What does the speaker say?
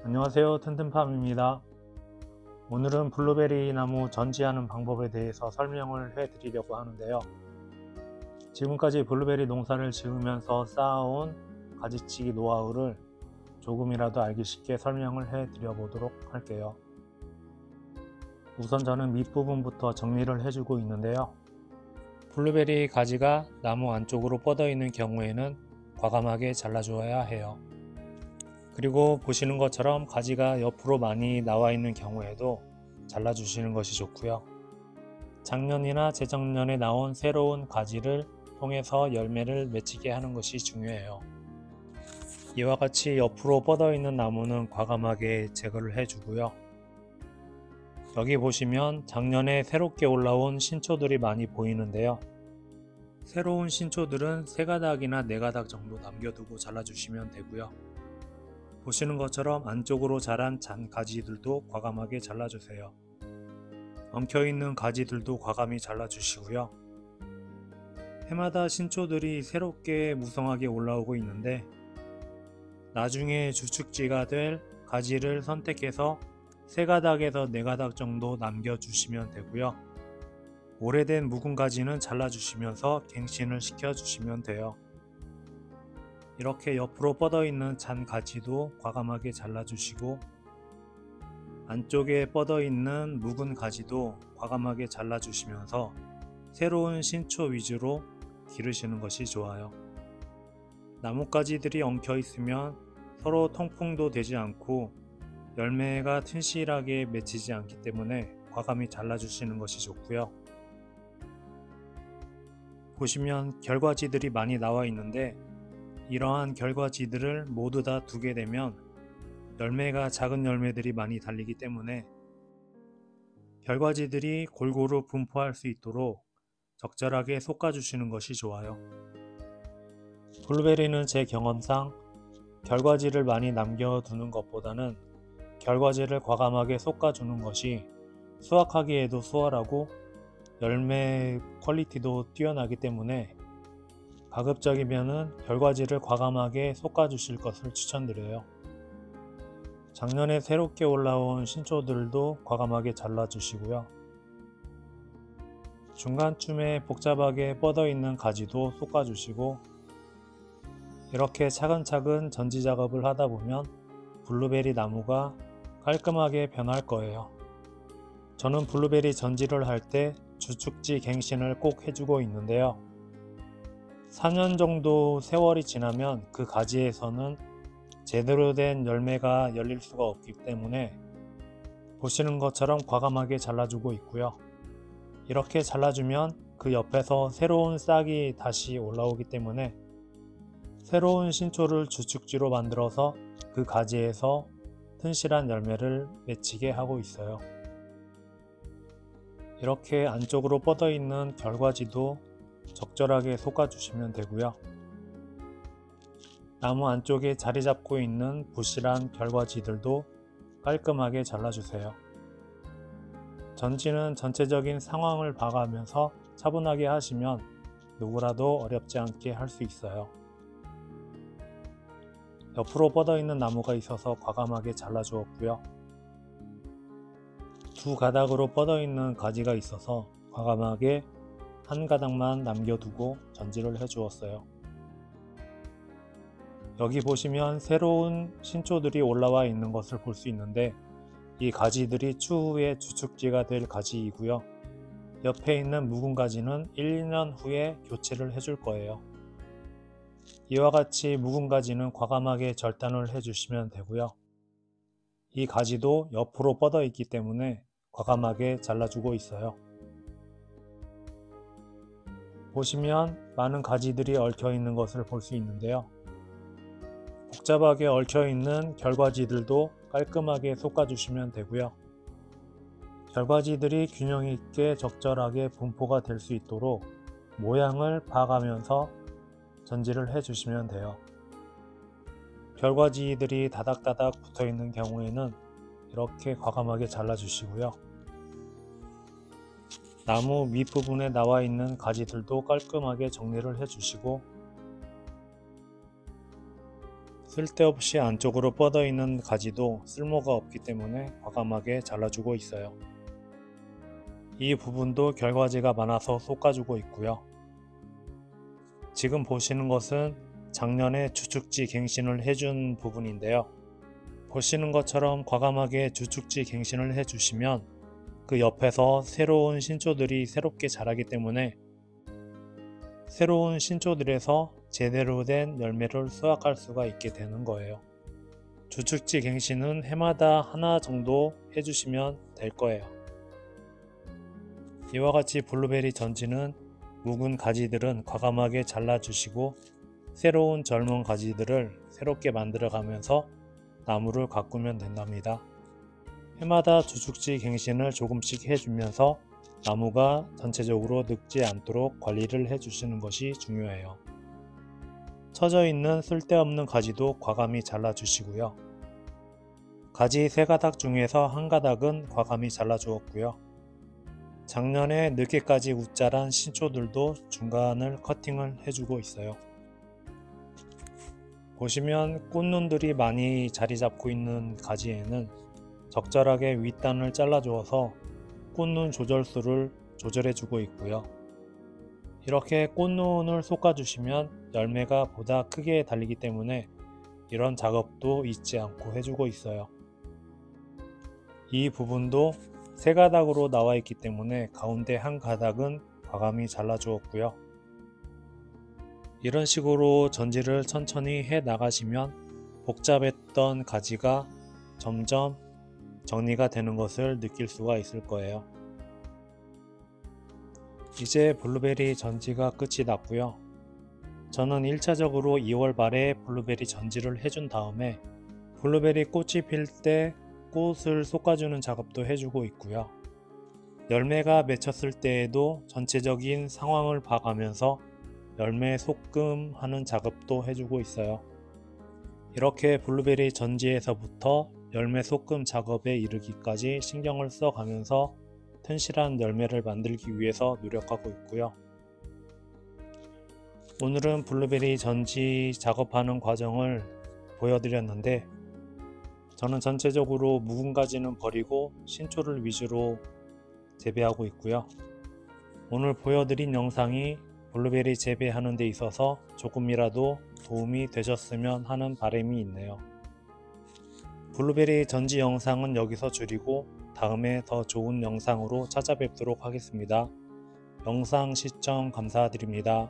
안녕하세요, 튼튼팜입니다. 오늘은 블루베리 나무 전지하는 방법에 대해서 설명을 해 드리려고 하는데요. 지금까지 블루베리 농사를 지으면서 쌓아온 가지치기 노하우를 조금이라도 알기 쉽게 설명을 해 드려 보도록 할게요. 우선 저는 밑부분부터 정리를 해주고 있는데요. 블루베리 가지가 나무 안쪽으로 뻗어 있는 경우에는 과감하게 잘라주어야 해요. 그리고 보시는 것처럼 가지가 옆으로 많이 나와 있는 경우에도 잘라주시는 것이 좋고요. 작년이나 재작년에 나온 새로운 가지를 통해서 열매를 맺히게 하는 것이 중요해요. 이와 같이 옆으로 뻗어 있는 나무는 과감하게 제거를 해주고요. 여기 보시면 작년에 새롭게 올라온 신초들이 많이 보이는데요. 새로운 신초들은 3가닥이나 4가닥 정도 남겨두고 잘라주시면 되고요. 보시는 것처럼 안쪽으로 자란 잔 가지들도 과감하게 잘라주세요. 엉켜있는 가지들도 과감히 잘라주시고요. 해마다 신초들이 새롭게 무성하게 올라오고 있는데 나중에 주축지가 될 가지를 선택해서 3가닥에서 4가닥 정도 남겨주시면 되고요. 오래된 묵은 가지는 잘라주시면서 갱신을 시켜주시면 돼요. 이렇게 옆으로 뻗어 있는 잔 가지도 과감하게 잘라주시고 안쪽에 뻗어 있는 묵은 가지도 과감하게 잘라주시면서 새로운 신초 위주로 기르시는 것이 좋아요. 나뭇가지들이 엉켜 있으면 서로 통풍도 되지 않고 열매가 튼실하게 맺히지 않기 때문에 과감히 잘라주시는 것이 좋고요. 보시면 결과지들이 많이 나와 있는데 이러한 결과지들을 모두 다 두게 되면 열매가 작은 열매들이 많이 달리기 때문에 결과지들이 골고루 분포할 수 있도록 적절하게 솎아주시는 것이 좋아요. 블루베리는 제 경험상 결과지를 많이 남겨두는 것보다는 결과지를 과감하게 솎아주는 것이 수확하기에도 수월하고 열매 퀄리티도 뛰어나기 때문에 가급적이면은 결과지를 과감하게 솎아주실 것을 추천드려요. 작년에 새롭게 올라온 신초들도 과감하게 잘라주시고요. 중간쯤에 복잡하게 뻗어 있는 가지도 솎아주시고 이렇게 차근차근 전지 작업을 하다 보면 블루베리 나무가 깔끔하게 변할 거예요. 저는 블루베리 전지를 할 때 주축지 갱신을 꼭 해주고 있는데요. 4년 정도 세월이 지나면 그 가지에서는 제대로 된 열매가 열릴 수가 없기 때문에 보시는 것처럼 과감하게 잘라주고 있고요. 이렇게 잘라주면 그 옆에서 새로운 싹이 다시 올라오기 때문에 새로운 신초를 주축지로 만들어서 그 가지에서 튼실한 열매를 맺히게 하고 있어요. 이렇게 안쪽으로 뻗어 있는 결과지도 적절하게 솎아주시면 되고요. 나무 안쪽에 자리 잡고 있는 부실한 결과지들도 깔끔하게 잘라주세요. 전지는 전체적인 상황을 봐가면서 차분하게 하시면 누구라도 어렵지 않게 할 수 있어요. 옆으로 뻗어 있는 나무가 있어서 과감하게 잘라주었고요. 2가닥으로 뻗어 있는 가지가 있어서 과감하게 1가닥만 남겨두고 전지를 해주었어요. 여기 보시면 새로운 신초들이 올라와 있는 것을 볼 수 있는데 이 가지들이 추후에 주축지가 될 가지이고요. 옆에 있는 묵은 가지는 1, 2년 후에 교체를 해줄 거예요. 이와 같이 묵은 가지는 과감하게 절단을 해주시면 되고요. 이 가지도 옆으로 뻗어 있기 때문에 과감하게 잘라주고 있어요. 보시면 많은 가지들이 얽혀 있는 것을 볼 수 있는데요. 복잡하게 얽혀 있는 결과지들도 깔끔하게 솎아주시면 되고요. 결과지들이 균형 있게 적절하게 분포가 될 수 있도록 모양을 봐가면서 전지를 해주시면 돼요. 결과지들이 다닥다닥 붙어 있는 경우에는 이렇게 과감하게 잘라주시고요. 나무 밑부분에 나와 있는 가지들도 깔끔하게 정리를 해주시고 쓸데없이 안쪽으로 뻗어 있는 가지도 쓸모가 없기 때문에 과감하게 잘라주고 있어요. 이 부분도 결과지가 많아서 솎아주고 있고요. 지금 보시는 것은 작년에 주축지 갱신을 해준 부분인데요. 보시는 것처럼 과감하게 주축지 갱신을 해주시면 그 옆에서 새로운 신초들이 새롭게 자라기 때문에 새로운 신초들에서 제대로 된 열매를 수확할 수가 있게 되는 거예요. 주축지 갱신은 해마다 하나 정도 해주시면 될 거예요. 이와 같이 블루베리 전지는 묵은 가지들은 과감하게 잘라주시고 새로운 젊은 가지들을 새롭게 만들어가면서 나무를 가꾸면 된답니다. 해마다 주축지 갱신을 조금씩 해주면서 나무가 전체적으로 늙지 않도록 관리를 해주시는 것이 중요해요. 처져 있는 쓸데없는 가지도 과감히 잘라주시고요. 가지 3가닥 중에서 1가닥은 과감히 잘라주었고요. 작년에 늦게까지 웃자란 신초들도 중간을 커팅을 해주고 있어요. 보시면 꽃눈들이 많이 자리 잡고 있는 가지에는 적절하게 윗단을 잘라주어서 꽃눈 조절수를 조절해주고 있고요. 이렇게 꽃눈을 솎아주시면 열매가 보다 크게 달리기 때문에 이런 작업도 잊지 않고 해주고 있어요. 이 부분도 3가닥으로 나와 있기 때문에 가운데 1가닥은 과감히 잘라주었고요. 이런 식으로 전지를 천천히 해 나가시면 복잡했던 가지가 점점 정리가 되는 것을 느낄 수가 있을 거예요. 이제 블루베리 전지가 끝이 났고요. 저는 1차적으로 2월 말에 블루베리 전지를 해준 다음에 블루베리 꽃이 필 때 꽃을 솎아주는 작업도 해주고 있고요. 열매가 맺혔을 때에도 전체적인 상황을 봐가면서 열매 솎음하는 작업도 해주고 있어요. 이렇게 블루베리 전지에서부터 열매 솎음 작업에 이르기까지 신경을 써가면서 튼실한 열매를 만들기 위해서 노력하고 있고요. 오늘은 블루베리 전지 작업하는 과정을 보여드렸는데 저는 전체적으로 묵은 가지는 버리고 신초를 위주로 재배하고 있고요. 오늘 보여드린 영상이 블루베리 재배하는 데 있어서 조금이라도 도움이 되셨으면 하는 바람이 있네요. 블루베리 전지 영상은 여기서 줄이고 다음에 더 좋은 영상으로 찾아뵙도록 하겠습니다. 영상 시청 감사드립니다.